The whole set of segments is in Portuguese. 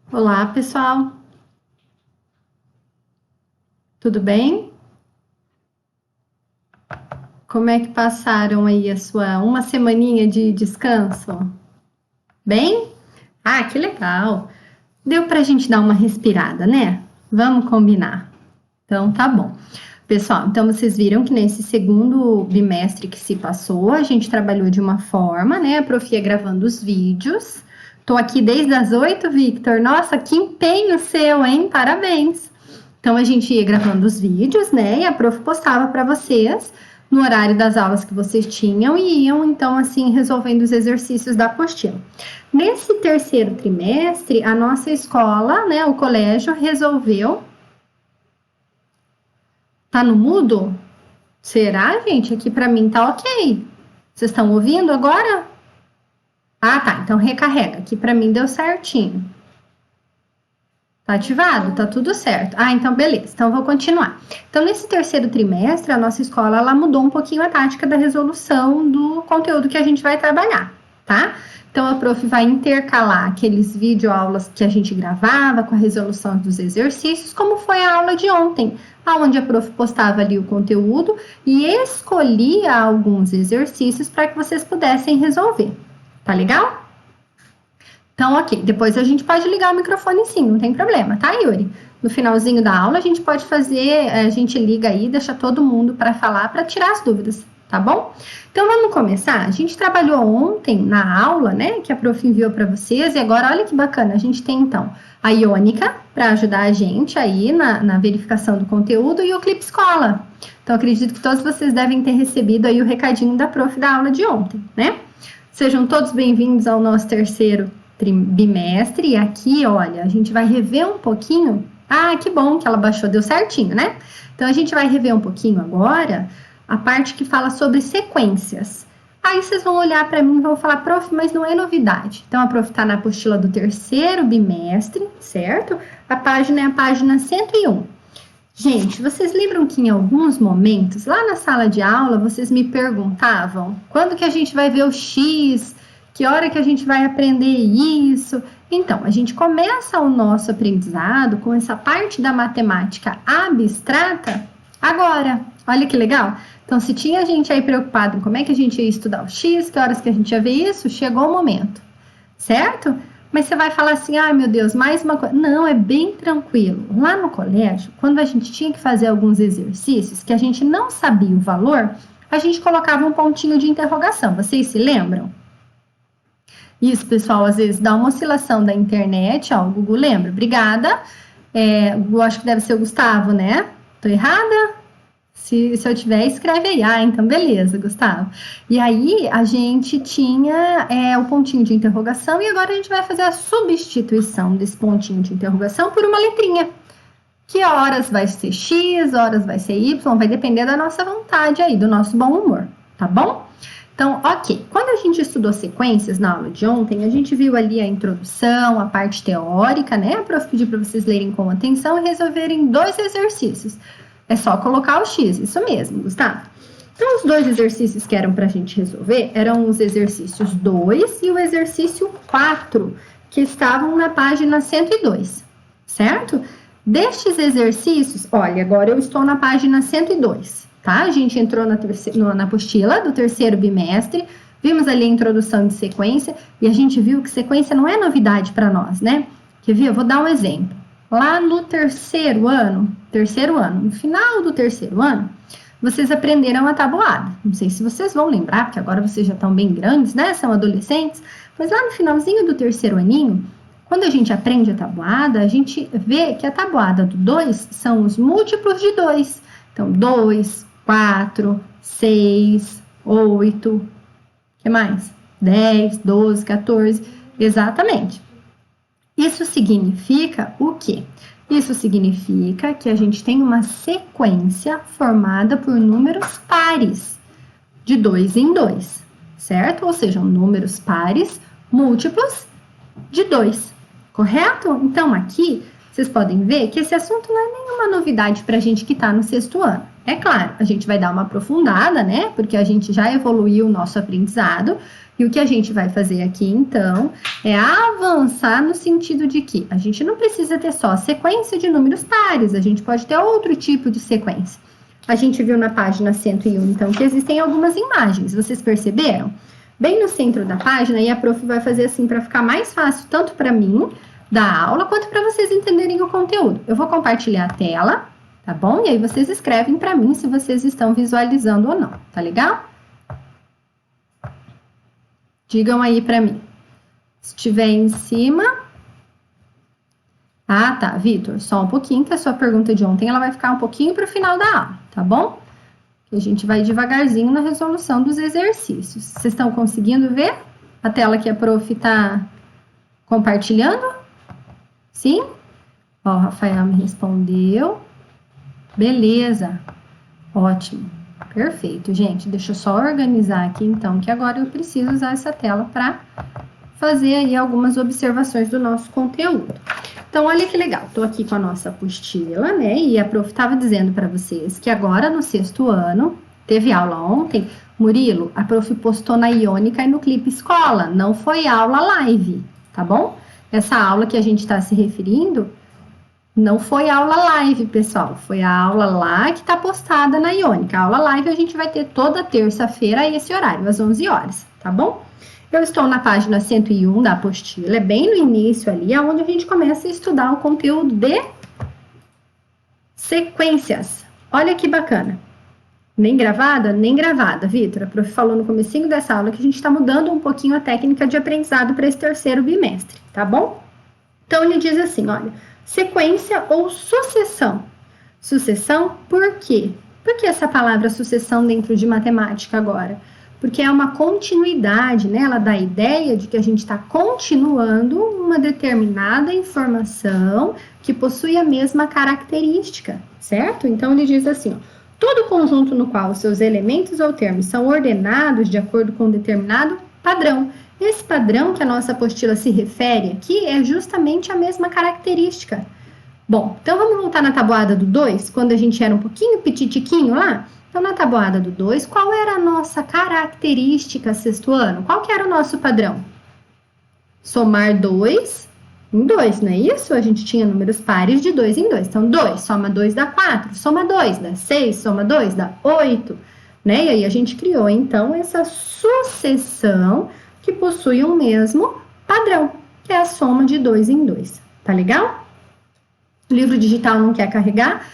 Olá, pessoal. Tudo bem? Como é que passaram aí a sua uma semaninha de descanso? Bem? Ah, que legal. Deu pra gente dar uma respirada, né? Vamos combinar. Então, tá bom. Pessoal, então vocês viram que nesse segundo bimestre que se passou, a gente trabalhou de uma forma, né? A prof ia gravando os vídeos. Tô aqui desde as 8, Victor. Nossa, que empenho seu, hein? Parabéns. Então a gente ia gravando os vídeos, né? E a prof postava para vocês no horário das aulas que vocês tinham e iam então assim resolvendo os exercícios da apostila. Nesse terceiro trimestre, a nossa escola, né, o colégio resolveu. Tá no mudo? Será, gente? Aqui para mim tá ok. Vocês estão ouvindo agora? Ah, tá. Então recarrega. Aqui para mim deu certinho. Tá ativado? Tá tudo certo. Ah, então beleza. Então vou continuar. Então nesse terceiro trimestre, a nossa escola ela mudou um pouquinho a tática da resolução do conteúdo que a gente vai trabalhar, tá? Então a prof vai intercalar aqueles videoaulas que a gente gravava com a resolução dos exercícios, como foi a aula de ontem, onde a prof postava ali o conteúdo e escolhia alguns exercícios para que vocês pudessem resolver. Tá legal? Então, ok, depois a gente pode ligar o microfone sim, não tem problema, tá, Yuri? No finalzinho da aula a gente pode fazer, a gente liga aí, deixa todo mundo para falar, para tirar as dúvidas, tá bom? Então vamos começar? A gente trabalhou ontem na aula, né, que a prof enviou para vocês, e agora olha que bacana, a gente tem então a Iônica para ajudar a gente aí na verificação do conteúdo e o Clipe Escola. Então acredito que todos vocês devem ter recebido aí o recadinho da prof da aula de ontem, né? Sejam todos bem-vindos ao nosso terceiro bimestre, e aqui, olha, a gente vai rever um pouquinho. Ah, que bom que ela baixou, deu certinho, né? Então, a gente vai rever um pouquinho agora a parte que fala sobre sequências. Aí vocês vão olhar para mim e vão falar, prof, mas não é novidade. Então, a prof está na apostila do terceiro bimestre, certo? A página é a página 101. Gente, vocês lembram que em alguns momentos, lá na sala de aula, vocês me perguntavam quando que a gente vai ver o X, que hora que a gente vai aprender isso? Então, a gente começa o nosso aprendizado com essa parte da matemática abstrata agora. Olha que legal. Então, se tinha gente aí preocupado em como é que a gente ia estudar o X, que horas que a gente ia ver isso, chegou o momento, certo? Mas você vai falar assim, ah, meu Deus, mais uma coisa. Não, é bem tranquilo. Lá no colégio, quando a gente tinha que fazer alguns exercícios que a gente não sabia o valor, a gente colocava um pontinho de interrogação. Vocês se lembram? Isso, pessoal, às vezes dá uma oscilação da internet, ó, o Google lembra, obrigada. Eu acho que deve ser o Gustavo, né? Tô errada? Se eu tiver, escreve aí. Ah, então beleza, Gustavo. E aí, a gente tinha o pontinho de interrogação e agora a gente vai fazer a substituição desse pontinho de interrogação por uma letrinha. Que horas vai ser X, horas vai ser Y, vai depender da nossa vontade aí, do nosso bom humor, tá bom? Então, ok, quando a gente estudou sequências na aula de ontem, a gente viu ali a introdução, a parte teórica, né? A prof pediu para vocês lerem com atenção e resolverem dois exercícios. É só colocar o X, isso mesmo, Gustavo. Então, os dois exercícios que eram para a gente resolver eram os exercícios 2 e o exercício 4, que estavam na página 102, certo? Destes exercícios, olha, agora eu estou na página 102. Tá? A gente entrou na apostila do terceiro bimestre, vimos ali a introdução de sequência, e a gente viu que sequência não é novidade para nós, né? Quer ver? Eu vou dar um exemplo. Lá no terceiro ano, no final do terceiro ano, vocês aprenderam a tabuada. Não sei se vocês vão lembrar, porque agora vocês já estão bem grandes, né? São adolescentes, mas lá no finalzinho do terceiro aninho, quando a gente aprende a tabuada, a gente vê que a tabuada do 2 são os múltiplos de 2. Então, 2, 4, 6, 8, o que mais? 10, 12, 14, exatamente. Isso significa o quê? Isso significa que a gente tem uma sequência formada por números pares, de 2 em 2, certo? Ou seja, números pares múltiplos de 2, correto? Então, aqui, vocês podem ver que esse assunto não é nenhuma novidade para a gente que está no sexto ano. É claro, a gente vai dar uma aprofundada, né? Porque a gente já evoluiu o nosso aprendizado. E o que a gente vai fazer aqui, então, é avançar no sentido de que a gente não precisa ter só sequência de números pares, a gente pode ter outro tipo de sequência. A gente viu na página 101, então, que existem algumas imagens, vocês perceberam? Bem no centro da página, e a prof vai fazer assim para ficar mais fácil, tanto para mim, da aula, quanto para vocês entenderem o conteúdo. Eu vou compartilhar a tela, tá bom? E aí vocês escrevem para mim se vocês estão visualizando ou não, tá legal? Digam aí para mim. Se estiver em cima... Ah, tá, Vitor, só um pouquinho, que a sua pergunta de ontem ela vai ficar um pouquinho para o final da aula, tá bom? A gente vai devagarzinho na resolução dos exercícios. Vocês estão conseguindo ver a tela que a prof está compartilhando? Sim? Ó, o Rafael me respondeu. Beleza. Ótimo. Perfeito, gente. Deixa eu só organizar aqui, então, que agora eu preciso usar essa tela para fazer aí algumas observações do nosso conteúdo. Então, olha que legal. Estou aqui com a nossa apostila, né? E a prof estava dizendo para vocês que agora, no 6º ano, teve aula ontem. Murilo, a prof postou na Iônica e no Clipe Escola. Não foi aula live, tá bom? Essa aula que a gente está se referindo... Não foi aula live, pessoal, foi a aula lá que está postada na Iônica. A aula live a gente vai ter toda terça-feira a esse horário, às 11 horas, tá bom? Eu estou na página 101 da apostila, é bem no início ali, onde a gente começa a estudar o conteúdo de sequências. Olha que bacana. Nem gravada? Nem gravada, Vitor. A prof falou no comecinho dessa aula que a gente está mudando um pouquinho a técnica de aprendizado para esse 3º bimestre, tá bom? Então, ele diz assim, olha... Sequência ou sucessão? Sucessão, por quê? Por que essa palavra sucessão dentro de matemática agora? Porque é uma continuidade, né? Ela dá a ideia de que a gente está continuando uma determinada informação que possui a mesma característica, certo? Então, ele diz assim, ó, todo conjunto no qual os seus elementos ou termos são ordenados de acordo com um determinado padrão. Esse padrão que a nossa apostila se refere aqui é justamente a mesma característica. Bom, então vamos voltar na tabuada do 2, quando a gente era um pouquinho petitiquinho lá. Então, na tabuada do 2, qual era a nossa característica 6º ano? Qual que era o nosso padrão? Somar 2 em 2, não é isso? A gente tinha números pares de 2 em 2. Então, 2, soma 2 dá 4, soma 2 dá 6, soma 2 dá 8, né? E aí a gente criou, então, essa sucessão que possui um mesmo padrão, que é a soma de 2 em 2. Tá legal? O livro digital não quer carregar?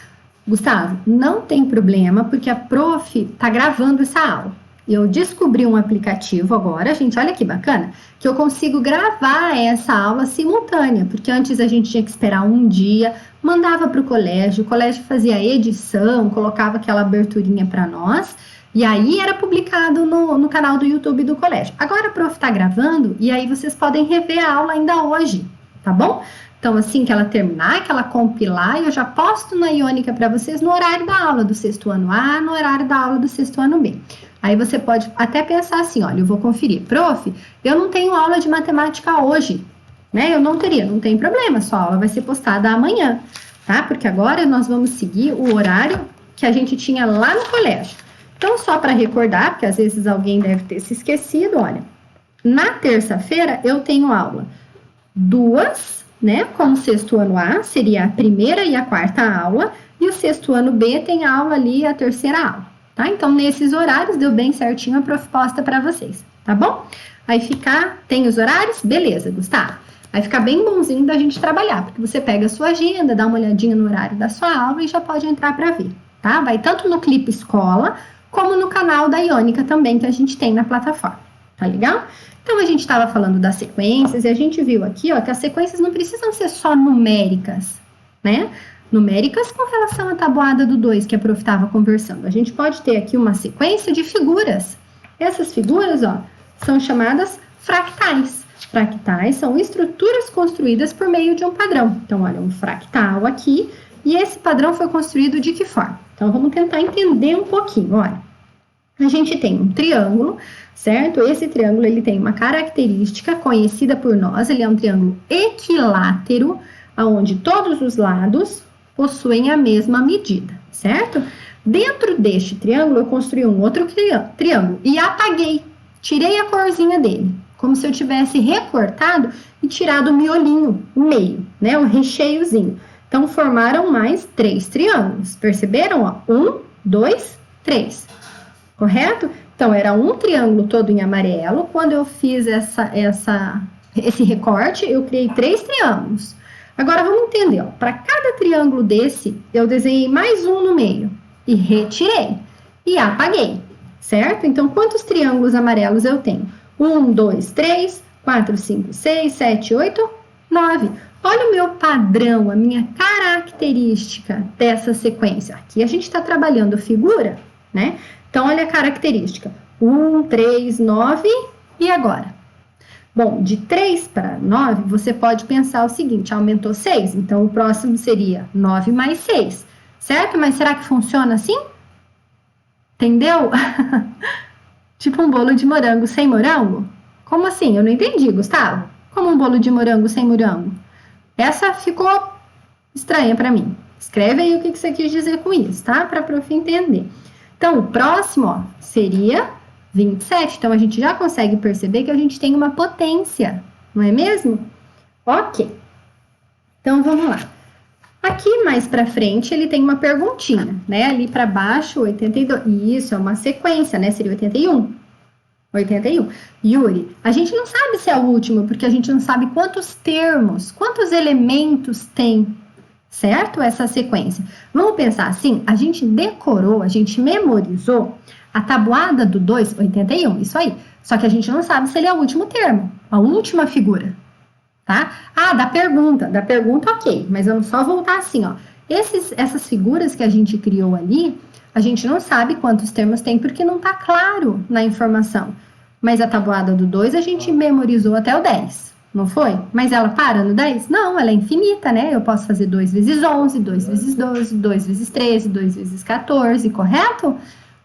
Gustavo, não tem problema, porque a prof tá gravando essa aula. Eu descobri um aplicativo agora, gente, olha que bacana, que eu consigo gravar essa aula simultânea, porque antes a gente tinha que esperar um dia, mandava para o colégio fazia edição, colocava aquela aberturinha para nós, e aí era publicado no canal do YouTube do colégio. Agora a prof tá gravando, e aí vocês podem rever a aula ainda hoje, tá bom? Então, assim que ela terminar, que ela compilar, eu já posto na Iônica para vocês no horário da aula do 6º ano A, no horário da aula do 6º ano B. Aí você pode até pensar assim, olha, eu vou conferir. Prof, eu não tenho aula de matemática hoje, né? Eu não teria, não tem problema, sua aula vai ser postada amanhã, tá? Porque agora nós vamos seguir o horário que a gente tinha lá no colégio. Então, só para recordar, porque às vezes alguém deve ter se esquecido, olha, na terça-feira eu tenho aula 2, né, como 6º ano A, seria a primeira e a 4ª aula, e o 6º ano B tem aula ali, a 3ª aula, tá? Então, nesses horários, deu bem certinho a prof posta para vocês, tá bom? Aí tem os horários? Beleza, Gustavo. Aí fica bem bonzinho da gente trabalhar, porque você pega a sua agenda, dá uma olhadinha no horário da sua aula e já pode entrar para ver, tá? Vai tanto no Clipe Escola, como no canal da Iônica também, que a gente tem na plataforma, tá legal? Então, a gente estava falando das sequências, e a gente viu aqui, ó, que as sequências não precisam ser só numéricas, né? Numéricas com relação à tabuada do 2, que a prof estava conversando. A gente pode ter aqui uma sequência de figuras. Essas figuras, ó, são chamadas fractais. Fractais são estruturas construídas por meio de um padrão. Então, olha, um fractal aqui, e esse padrão foi construído de que forma? Então, vamos tentar entender um pouquinho, olha. A gente tem um triângulo, certo? Esse triângulo, ele tem uma característica conhecida por nós, ele é um triângulo equilátero, onde todos os lados possuem a mesma medida, certo? Dentro deste triângulo, eu construí um outro triângulo e apaguei, tirei a corzinha dele, como se eu tivesse recortado e tirado o miolinho, o meio, né, o recheiozinho. Então, formaram mais 3 triângulos, perceberam? Ó, 1, 2, 3, correto? Então, era um triângulo todo em amarelo. Quando eu fiz esse recorte, eu criei 3 triângulos. Agora, vamos entender, para cada triângulo desse, eu desenhei mais um no meio e retirei e apaguei, certo? Então, quantos triângulos amarelos eu tenho? 1, 2, 3, 4, 5, 6, 7, 8, 9. Olha o meu padrão, a minha característica dessa sequência. Aqui a gente está trabalhando figura, né? Então, olha a característica. 1, 3, 9 e agora? Bom, de 3 para 9, você pode pensar o seguinte, aumentou 6, então o próximo seria 9 mais 6, certo? Mas será que funciona assim? Entendeu? Tipo um bolo de morango sem morango? Como assim? Eu não entendi, Gustavo. Como um bolo de morango sem morango? Essa ficou estranha para mim. Escreve aí o que você quis dizer com isso, tá? Para a prof entender. Então, o próximo, ó, seria 27. Então, a gente já consegue perceber que a gente tem uma potência, não é mesmo? Ok. Então, vamos lá. Aqui, mais para frente, ele tem uma perguntinha, né? Ali para baixo, 82. Isso, é uma sequência, né? Seria 81. 81. Yuri, a gente não sabe se é o último, porque a gente não sabe quantos termos, quantos elementos tem, certo? Essa sequência. Vamos pensar assim, a gente decorou, a gente memorizou a tabuada do 2, 81, isso aí. Só que a gente não sabe se ele é o último termo, a última figura, tá? Ah, da pergunta ok, mas vamos só voltar assim, ó. Essas figuras que a gente criou ali, a gente não sabe quantos termos tem porque não tá claro na informação. Mas a tabuada do 2 a gente memorizou até o 10, não foi? Mas ela para no 10? Não, ela é infinita, né? Eu posso fazer 2 vezes 11, 2 vezes 12, 2 vezes 13, 2 vezes 14, correto?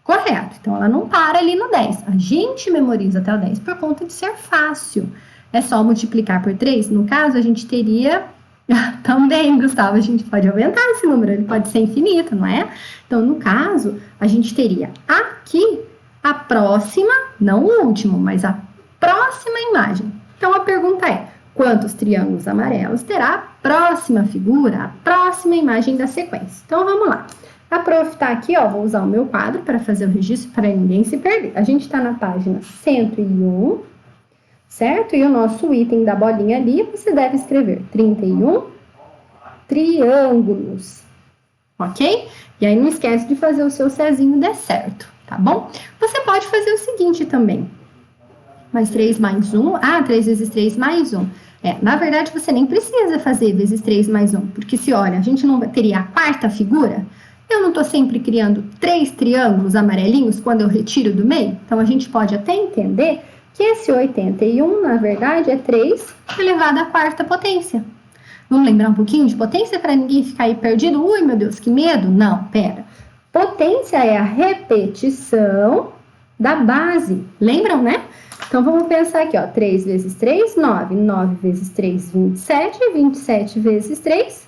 Correto. Então, ela não para ali no 10. A gente memoriza até o 10 por conta de ser fácil. É só multiplicar por 3. No caso, a gente teria... Também, Gustavo, a gente pode aumentar esse número, ele pode ser infinito, não é? Então, no caso, a gente teria aqui a próxima, não o último, mas a próxima imagem. Então, a pergunta é, quantos triângulos amarelos terá a próxima figura, a próxima imagem da sequência? Então, vamos lá. A prof tá aqui, ó, vou usar o meu quadro para fazer o registro para ninguém se perder. A gente está na página 101, certo? E o nosso item da bolinha ali, você deve escrever 31 triângulos, ok? E aí não esquece de fazer o seu Cezinho der certo, tá bom? Você pode fazer o seguinte também, mais 3 mais 1, 3 vezes 3 mais 1. Na verdade, você nem precisa fazer vezes 3 mais 1, porque se olha, a gente não teria a quarta figura, eu não tô sempre criando 3 triângulos amarelinhos quando eu retiro do meio? Então, a gente pode até entender que esse 81, na verdade, é 3 elevado à quarta potência. Vamos lembrar um pouquinho de potência para ninguém ficar aí perdido? Ui, meu Deus, que medo! Não, pera. Potência é a repetição da base. Lembram, né? Então, vamos pensar aqui, ó. 3 vezes 3, 9. 9 vezes 3, 27. 27 vezes 3,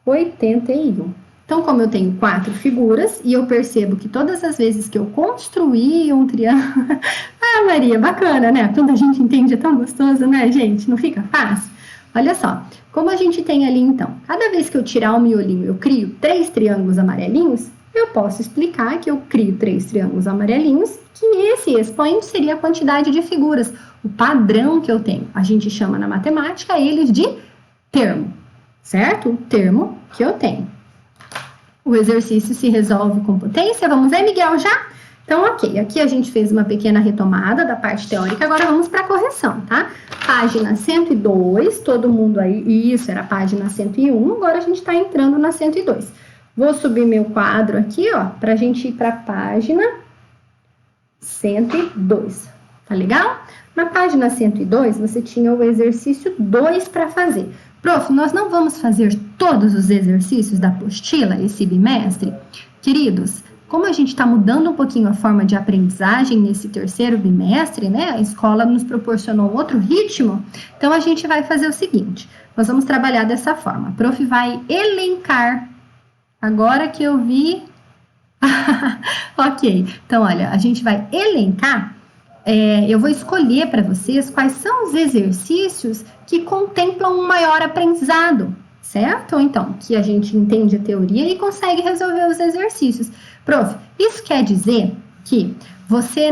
81. Então, como eu tenho 4 figuras e eu percebo que todas as vezes que eu construí um triângulo... Maria, bacana, né? Quando a gente entende é tão gostoso, né, gente? Não fica fácil? Olha só, como a gente tem ali, então, cada vez que eu tirar o miolinho, eu crio 3 triângulos amarelinhos, eu posso explicar que eu crio 3 triângulos amarelinhos, que esse expoente seria a quantidade de figuras, o padrão que eu tenho. A gente chama na matemática eles de termo, certo? O termo que eu tenho. O exercício se resolve com potência. Vamos ver, Miguel, já? Então, ok. Aqui a gente fez uma pequena retomada da parte teórica. Agora vamos para a correção, tá? Página 102, todo mundo aí... Isso, era a página 101. Agora a gente está entrando na 102. Vou subir meu quadro aqui, ó, para a gente ir para a página 102. Tá legal? Na página 102, você tinha o exercício 2 para fazer. Prof, nós não vamos fazer todos os exercícios da apostila esse bimestre? Queridos, como a gente está mudando um pouquinho a forma de aprendizagem nesse terceiro bimestre, né? A escola nos proporcionou outro ritmo, então a gente vai fazer o seguinte, nós vamos trabalhar dessa forma. A prof vai elencar Agora que eu vi... Ok, então olha, a gente vai elencar, eu vou escolher para vocês quais são os exercícios que contemplam um maior aprendizado, certo? Ou então, que a gente entende a teoria e consegue resolver os exercícios. Prof, isso quer dizer que você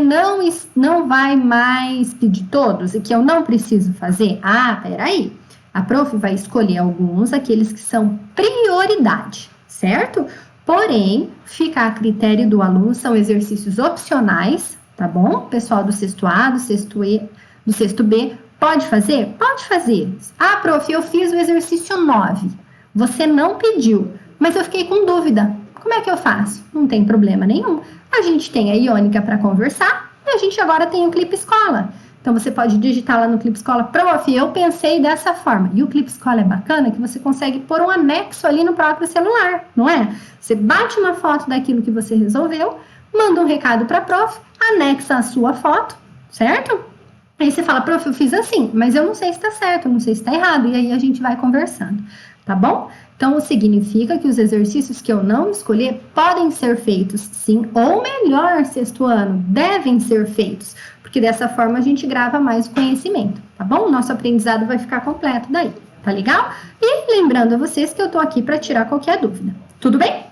não vai mais pedir todos e que eu não preciso fazer? Ah, peraí. A prof vai escolher alguns, aqueles que são prioridade, certo? Porém, fica a critério do aluno, são exercícios opcionais, tá bom? Pessoal do sexto A, do sexto E, do sexto B, pode fazer? Pode fazer. Ah, prof, eu fiz o exercício 9. Você não pediu, mas eu fiquei com dúvida. Como é que eu faço? Não tem problema nenhum. A gente tem a Iônica para conversar e a gente agora tem o Clipe Escola. Então, você pode digitar lá no Clipe Escola, prof, eu pensei dessa forma. E o Clipe Escola é bacana que você consegue pôr um anexo ali no próprio celular, não é? Você bate uma foto daquilo que você resolveu, manda um recado para a prof, anexa a sua foto, certo? Aí você fala, prof, eu fiz assim, mas eu não sei se está certo, eu não sei se está errado. E aí a gente vai conversando, tá bom? Então, significa que os exercícios que eu não escolher podem ser feitos, sim, ou melhor, sexto ano, devem ser feitos, porque dessa forma a gente grava mais o conhecimento, tá bom? O nosso aprendizado vai ficar completo daí, tá legal? E lembrando a vocês que eu tô aqui para tirar qualquer dúvida, tudo bem?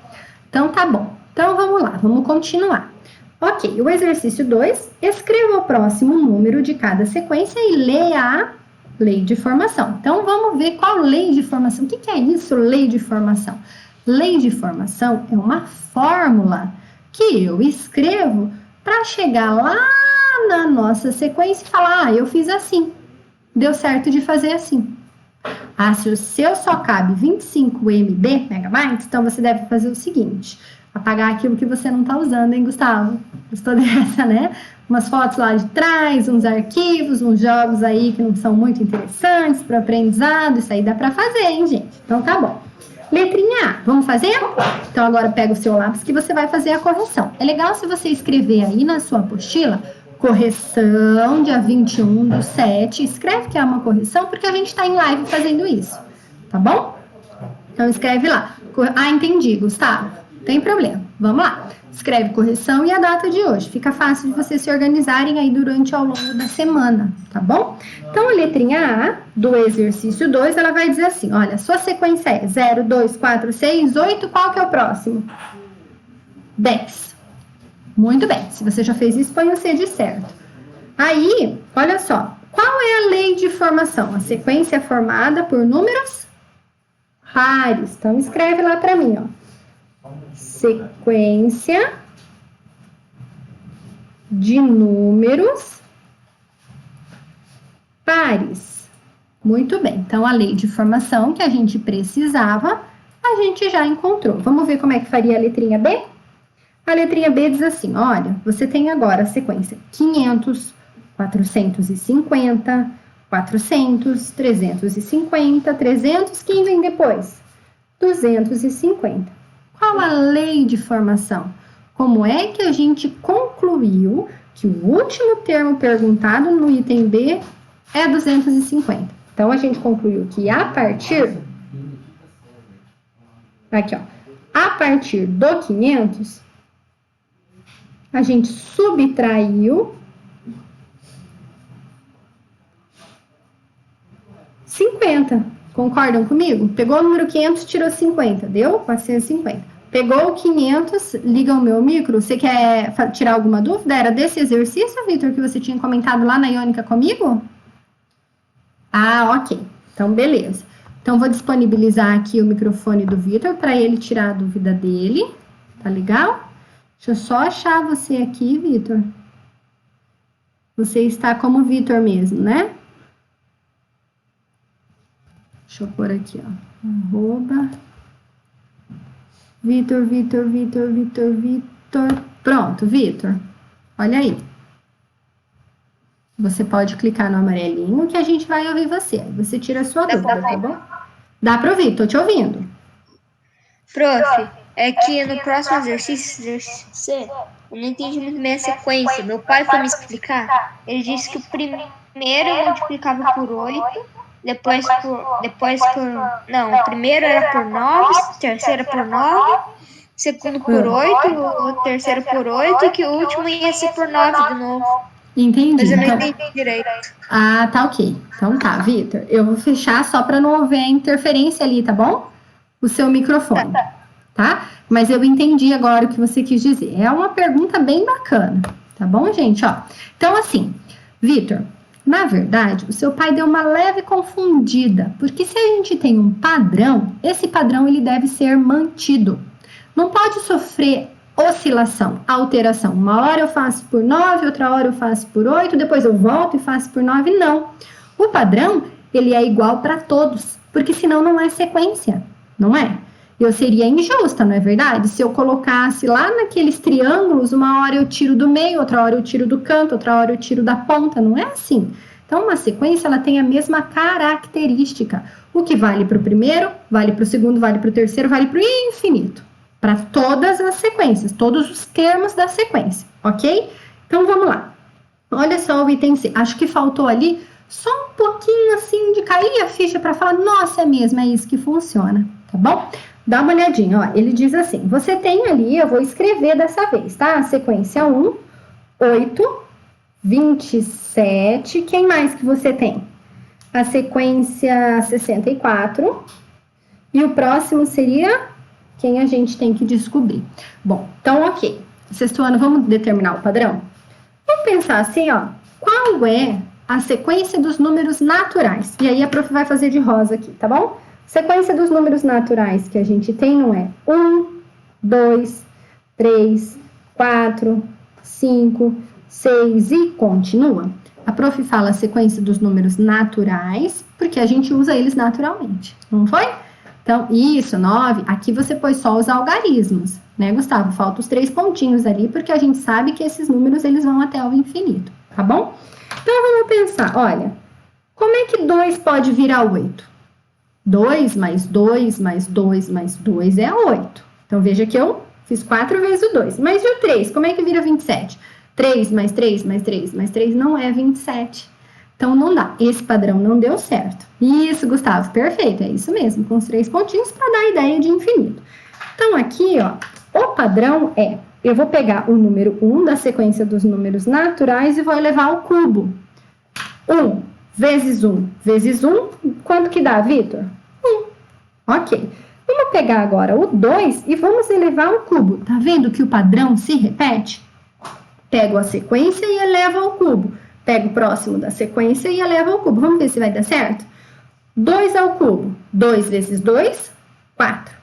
Então, tá bom. Então, vamos lá, vamos continuar. Ok, o exercício 2, escreva o próximo número de cada sequência e leia a lei de formação. Então, vamos ver qual lei de formação. O que é isso, lei de formação? Lei de formação é uma fórmula que eu escrevo para chegar lá na nossa sequência e falar, ah, eu fiz assim, deu certo de fazer assim. Ah, se o seu só cabe 25 MB, megabytes, então você deve fazer o seguinte, apagar aquilo que você não está usando, hein, Gustavo? Gostou dessa, né? Umas fotos lá de trás, uns arquivos, uns jogos aí que não são muito interessantes para aprendizado, isso aí dá para fazer, hein, gente? Então tá bom. Letrinha A, vamos fazer? Então agora pega o seu lápis que você vai fazer a correção. É legal se você escrever aí na sua apostila, correção, dia 21/7, escreve que é uma correção, porque a gente está em live fazendo isso, tá bom? Então escreve lá. Ah, entendi, Gustavo. Tem problema. Vamos lá. Escreve correção e a data de hoje. Fica fácil de vocês se organizarem aí durante ao longo da semana, tá bom? Então, a letrinha A do exercício 2, ela vai dizer assim, olha, sua sequência é 0, 2, 4, 6, 8, qual que é o próximo? 10. Muito bem. Se você já fez isso, põe o C de certo. Aí, olha só, qual é a lei de formação? A sequência é formada por números pares. Então, escreve lá para mim, ó. Sequência de números pares. Muito bem. Então, a lei de formação que a gente precisava, a gente já encontrou. Vamos ver como é que faria a letrinha B? A letrinha B diz assim, olha, você tem agora a sequência 500, 450, 400, 350, 300, quem vem depois? 250. Qual a lei de formação? Como é que a gente concluiu que o último termo perguntado no item B é 250? Então, a gente concluiu que a partir... Aqui, ó. A partir do 500, a gente subtraiu 50. Concordam comigo? Pegou o número 500, tirou 50, deu? 450. Pegou o 500, liga o meu micro. Você quer tirar alguma dúvida? Era desse exercício, Vitor, que você tinha comentado lá na Iônica comigo? Ah, ok. Então, beleza. Então, vou disponibilizar aqui o microfone do Vitor para ele tirar a dúvida dele. Tá legal? Deixa eu só achar você aqui, Vitor. Você está como Vitor mesmo, né? Deixa eu pôr aqui, ó. Arroba. Vitor. Pronto, Vitor. Olha aí. Você pode clicar no amarelinho que a gente vai ouvir você. Você tira a sua dúvida, tá bom? Dá para ouvir, tô te ouvindo. Prof, é que no próximo exercício C, eu não entendi muito bem a sequência. Meu pai foi me explicar. Ele disse que o primeiro multiplicava por 8, Não, o primeiro era por 9, o terceiro por 9, segundo por 8, o terceiro por 8 e que o último ia ser por 9 de novo. Entendi. Mas eu não Então, entendi direito. ah, tá ok. Então tá, Vitor. Eu vou fechar só para não haver interferência ali, tá bom? O seu microfone, tá? Mas eu entendi agora o que você quis dizer. É uma pergunta bem bacana, tá bom, gente? Ó, então, assim, Vitor, na verdade, o seu pai deu uma leve confundida, porque se a gente tem um padrão, esse padrão ele deve ser mantido. Não pode sofrer oscilação, alteração. Uma hora eu faço por 9, outra hora eu faço por 8, depois eu volto e faço por 9. Não. O padrão, ele é igual para todos, porque senão não é sequência, não é? Eu seria injusta, não é verdade? Se eu colocasse lá naqueles triângulos, uma hora eu tiro do meio, outra hora eu tiro do canto, outra hora eu tiro da ponta, não é assim. Então, uma sequência, ela tem a mesma característica. O que vale para o primeiro, vale para o segundo, vale para o terceiro, vale para o infinito. Para todas as sequências, todos os termos da sequência, ok? Então, vamos lá. Olha só o item C. Acho que faltou ali só um pouquinho assim de cair a ficha para falar, nossa, é mesmo, é isso que funciona, tá bom? Dá uma olhadinha, ó. Ele diz assim, você tem ali, eu vou escrever dessa vez, tá? A sequência 1, 8, 27, quem mais que você tem? A sequência 64, e o próximo seria quem a gente tem que descobrir. Bom, então, ok. Sexto ano, vamos determinar o padrão? Vamos pensar assim, ó, qual é a sequência dos números naturais? E aí a prof vai fazer de rosa aqui, tá bom? Sequência dos números naturais que a gente tem não é 1, 2, 3, 4, 5, 6 e continua. A prof fala a sequência dos números naturais, porque a gente usa eles naturalmente, não foi? Então, isso, 9, aqui você pôs só os algarismos, né, Gustavo? Falta os 3 pontinhos ali, porque a gente sabe que esses números, eles vão até o infinito, tá bom? Então, vamos pensar, olha, como é que 2 pode virar 8? 2 mais 2 mais 2 mais 2 é 8. Então, veja que eu fiz 4 vezes o 2. Mas e o 3? Como é que vira 27? 3 mais 3 mais 3 mais 3 não é 27. Então, não dá. Esse padrão não deu certo. Isso, Gustavo, perfeito. É isso mesmo, com os 3 pontinhos para dar a ideia de infinito. Então, aqui, ó, o padrão é, eu vou pegar o número 1 da sequência dos números naturais e vou elevar ao cubo. 1 vezes 1 vezes 1, quanto que dá, Vitor? 1. Ok. Vamos pegar agora o 2 e vamos elevar ao cubo. Tá vendo que o padrão se repete? Pego a sequência e elevo ao cubo. Pego o próximo da sequência e elevo ao cubo. Vamos ver se vai dar certo? 2 ao cubo. 2 vezes 2, 4.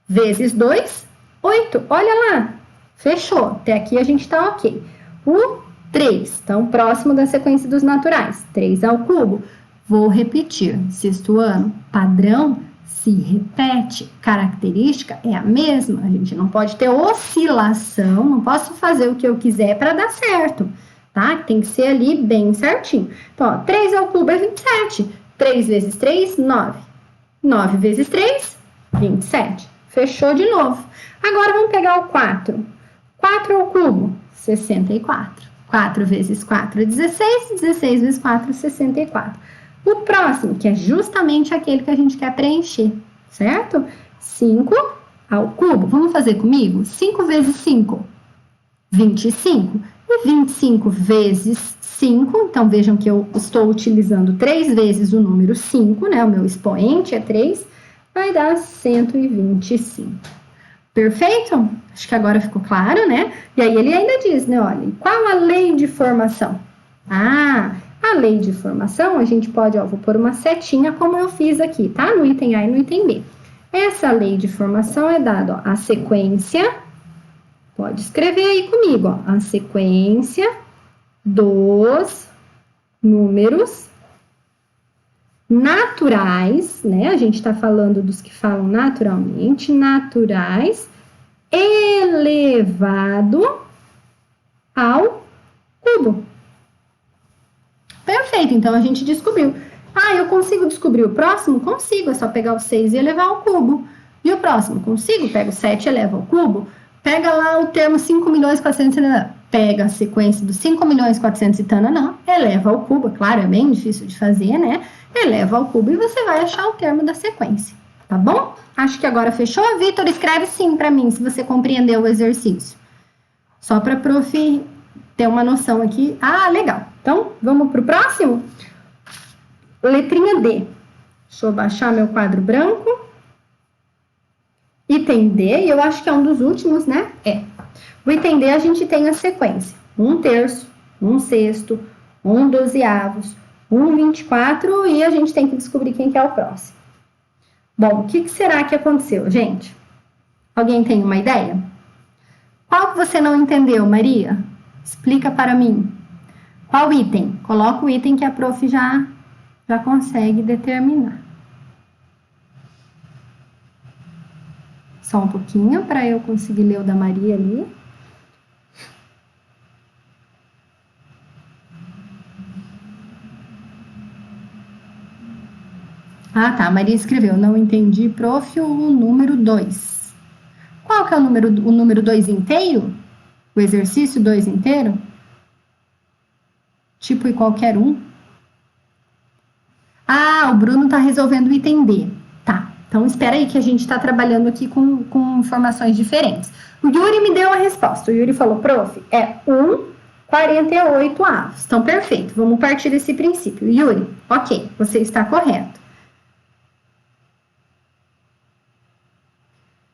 Vezes 2, 8. Olha lá. Fechou. Até aqui a gente tá ok. O 3. Então, próximo da sequência dos naturais. 3 ao cubo. Vou repetir. Sexto ano. Padrão se repete. Característica é a mesma. A gente não pode ter oscilação. Não posso fazer o que eu quiser para dar certo. Tá? Tem que ser ali bem certinho. Então, ó, 3 ao cubo é 27. 3 vezes 3, 9. 9 vezes 3, 27. Fechou de novo. Agora, vamos pegar o 4. 4 ao cubo, 64. 4 vezes 4 é 16. 16 vezes 4, 64. O próximo, que é justamente aquele que a gente quer preencher, certo? 5 ao cubo. Vamos fazer comigo? 5 vezes 5, 25. E 25 vezes 5, então vejam que eu estou utilizando 3 vezes o número 5, né? O meu expoente é 3, vai dar 125. Perfeito? Acho que agora ficou claro, né? E aí ele ainda diz, né? Olha, qual a lei de formação? Ah, a lei de formação, a gente pode, ó, vou pôr uma setinha como eu fiz aqui, tá? No item A e no item B. Essa lei de formação é dada, ó, a sequência, pode escrever aí comigo, ó, a sequência dos números naturais, né? A gente tá falando dos que falam naturalmente, naturais, elevado ao cubo. Perfeito, então a gente descobriu. Ah, eu consigo descobrir o próximo? Consigo, é só pegar o 6 e elevar ao cubo. E o próximo? Consigo? Pego o 7 e elevo ao cubo. Pega lá o termo 5.400.000. pega a sequência dos 5 milhões 400 e tananã, eleva ao cubo, claro, é bem difícil de fazer, né? Eleva ao cubo e você vai achar o termo da sequência, tá bom? Acho que agora fechou. Vitor, escreve sim para mim, se você compreendeu o exercício. Só para prof ter uma noção aqui. Ah, legal. Então, vamos para o próximo? Letrinha D. Deixa eu baixar meu quadro branco. Item D, e eu acho que é um dos últimos, né? É. O item D, a gente tem a sequência. 1/3, 1/6, 1/12, 1/24, e a gente tem que descobrir quem que é o próximo. Bom, o que será que aconteceu, gente? Alguém tem uma ideia? Qual que você não entendeu, Maria? Explica para mim. Qual item? Coloca o item que a prof já consegue determinar. Só um pouquinho para eu conseguir ler o da Maria ali. Ah, tá. A Maria escreveu. Não entendi, prof, o número 2. Qual que é o número 2 inteiro? O exercício 2 inteiro? Tipo e qualquer um? Ah, o Bruno tá resolvendo o item D. Tá. Então, espera aí que a gente tá trabalhando aqui com informações diferentes. O Yuri me deu a resposta. O Yuri falou, prof, é 1/48. Então, perfeito. Vamos partir desse princípio. Yuri, ok, você está correto.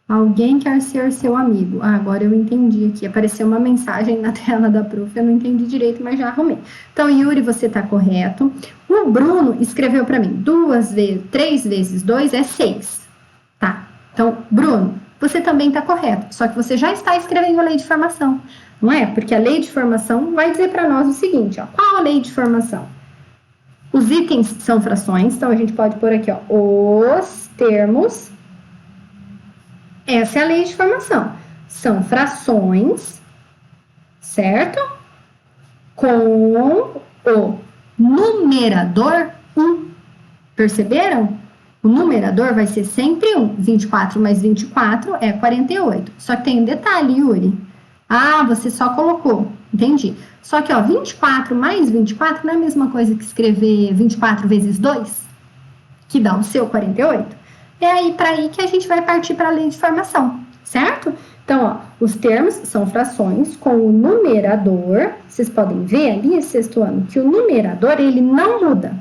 Alguém quer ser seu amigo. Ah, agora eu entendi aqui. Apareceu uma mensagem na tela da prof. Eu não entendi direito, mas já arrumei. Então, Yuri, você está correto. O Bruno escreveu para mim. 3 vezes 2 é 6. Tá. Então, Bruno, você também está correto. Só que você já está escrevendo a lei de formação. Não é? Porque a lei de formação vai dizer para nós o seguinte, ó. Qual a lei de formação? Os itens são frações. Então, a gente pode pôr aqui, ó. Os termos... Essa é a lei de formação. São frações, certo? Com o numerador 1. Perceberam? O numerador vai ser sempre 1. 24 mais 24 é 48. Só que tem um detalhe, Yuri. Ah, você só colocou. Entendi. Só que, ó, 24 mais 24 não é a mesma coisa que escrever 24 vezes 2, que dá o seu 48. É aí para aí que a gente vai partir para a lei de formação, certo? Então, ó, os termos são frações com o numerador. Vocês podem ver ali, esse sexto ano, que o numerador, ele não muda.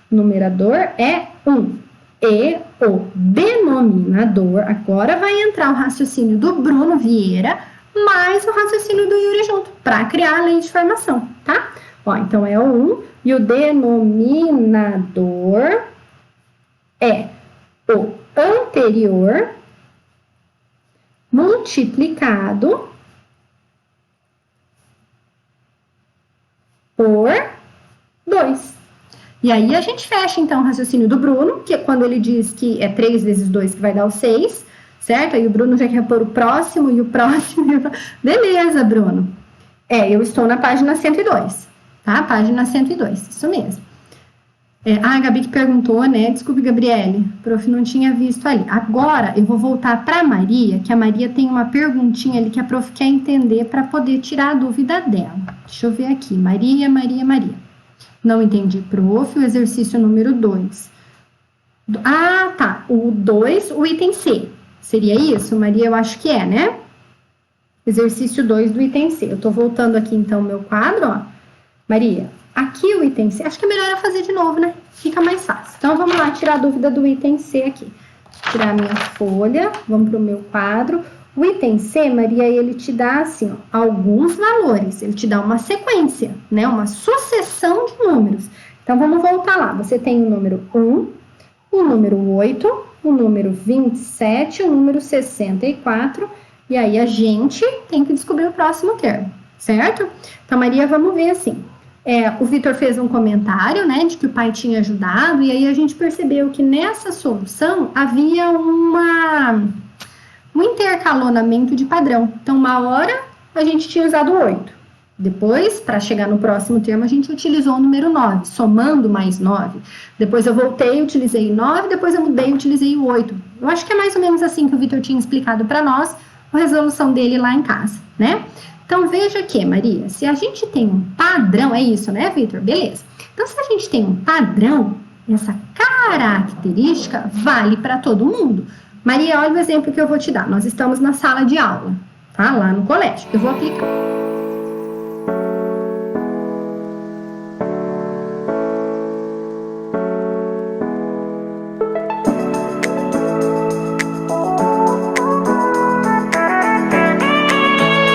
O numerador é 1. E o denominador, agora vai entrar o raciocínio do Bruno Vieira, mais o raciocínio do Yuri junto, para criar a lei de formação, tá? Ó, então, é o 1 e o denominador é o anterior multiplicado por 2. E aí a gente fecha, então, o raciocínio do Bruno, que é quando ele diz que é 3 vezes 2 que vai dar o 6, certo? Aí o Bruno já quer pôr o próximo e o próximo. Beleza, Bruno. Eu estou na página 102, tá? Página 102, isso mesmo. A Gabi que perguntou, né? Desculpe, Gabriele, prof, não tinha visto ali. Agora, eu vou voltar para a Maria, que a Maria tem uma perguntinha ali que a prof quer entender para poder tirar a dúvida dela. Deixa eu ver aqui. Maria. Não entendi, prof, o exercício número 2. Ah, tá. O 2, o item C. Seria isso, Maria? Eu acho que é, né? Exercício 2 do item C. Eu tô voltando aqui, então, meu quadro, ó. Maria, aqui o item C, acho que é melhor eu fazer de novo, né? Fica mais fácil. Então, vamos lá tirar a dúvida do item C aqui. Tirar a minha folha, vamos pro meu quadro. O item C, Maria, ele te dá, assim, ó, alguns valores. Ele te dá uma sequência, né? Uma sucessão de números. Então, vamos voltar lá. Você tem o número 1, o número 8, o número 27, o número 64. E aí, a gente tem que descobrir o próximo termo, certo? Então, Maria, vamos ver assim. O Vitor fez um comentário, né, de que o pai tinha ajudado, e aí a gente percebeu que nessa solução havia um intercalonamento de padrão. Então, uma hora a gente tinha usado 8. Depois, para chegar no próximo termo, a gente utilizou o número 9, somando mais 9. Depois eu voltei, utilizei 9, depois eu mudei, utilizei o 8. Eu acho que é mais ou menos assim que o Vitor tinha explicado para nós, a resolução dele lá em casa, né? Então, veja aqui, Maria, se a gente tem um padrão, é isso, né, Vitor? Beleza. Então, se a gente tem um padrão, essa característica vale para todo mundo. Maria, olha o exemplo que eu vou te dar. Nós estamos na sala de aula, tá? Lá no colégio. Eu vou aplicar.